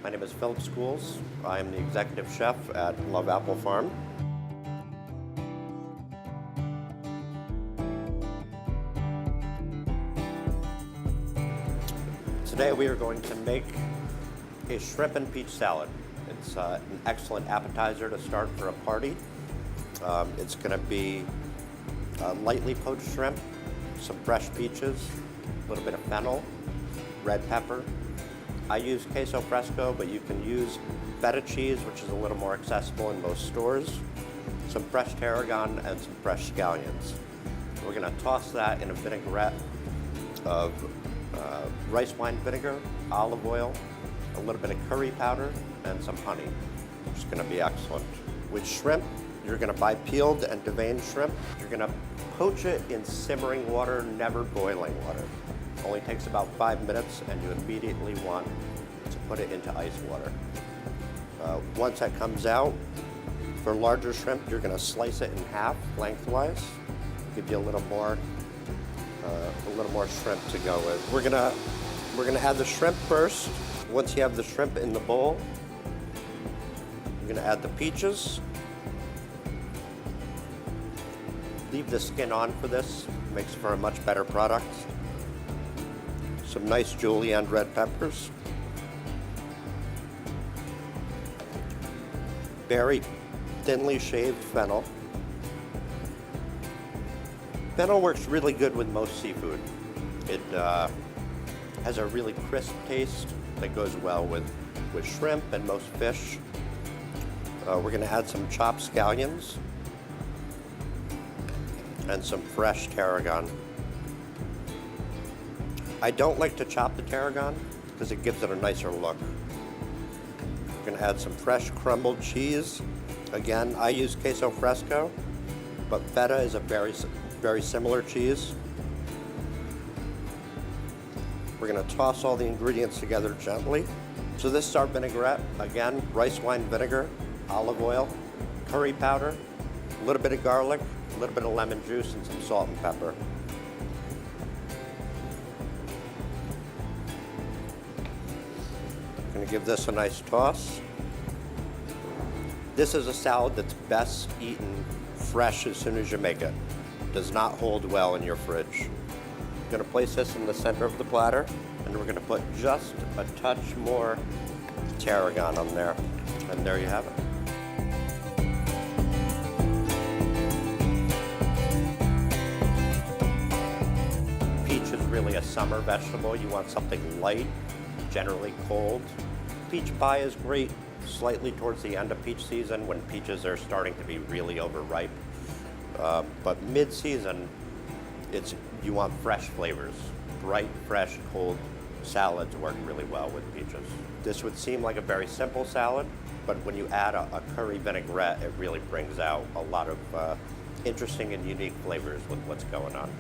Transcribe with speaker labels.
Speaker 1: My name is Philip Schools. I am the executive chef at Love Apple Farm. Today we are going to make a shrimp and peach salad. It's an excellent appetizer to start for a party. It's going to be lightly poached shrimp, some fresh peaches, a little bit of fennel, red pepper. I use queso fresco, but you can use feta cheese, which is a little more accessible in most stores, some fresh tarragon, and some fresh scallions. We're going to toss that in a vinaigrette of rice wine vinegar, olive oil, a little bit of curry powder, and some honey. It's going to be excellent. With shrimp, you're going to buy peeled and deveined shrimp. You're going to poach it in simmering water, never boiling water. It only takes about 5 minutes, and you immediately want to put it into ice water. Once that comes out, for larger shrimp, you're going to slice it in half lengthwise, give you a little more shrimp to go with. We're gonna add the shrimp first. Once you have the shrimp in the bowl, you're gonna add the peaches. Leave the skin on for this, makes for a much better product. Some nice julienne red peppers. Very thinly shaved fennel. Fennel works really good with most seafood. It has a really crisp taste that goes well with shrimp and most fish. We're going to add some chopped scallions and some fresh tarragon. I don't like to chop the tarragon because it gives it a nicer look. We're going to add some fresh crumbled cheese. Again, I use queso fresco, but feta is a very similar cheese. We're going to toss all the ingredients together gently. So this is our vinaigrette. Again, rice wine vinegar, olive oil, curry powder, a little bit of garlic, a little bit of lemon juice, and some salt and pepper. I'm going to give this a nice toss. This is a salad that's best eaten fresh as soon as you make it. Does not hold well in your fridge. I'm going to place this in the center of the platter, and we're going to put just a touch more tarragon on there. And there you have it. Peach is really a summer vegetable. You want something light, generally cold. Peach pie is great slightly towards the end of peach season when peaches are starting to be really overripe. But mid-season, you want fresh flavors. Bright, fresh, cold salads work really well with peaches. This would seem like a very simple salad, but when you add a curry vinaigrette, it really brings out a lot of interesting and unique flavors with what's going on.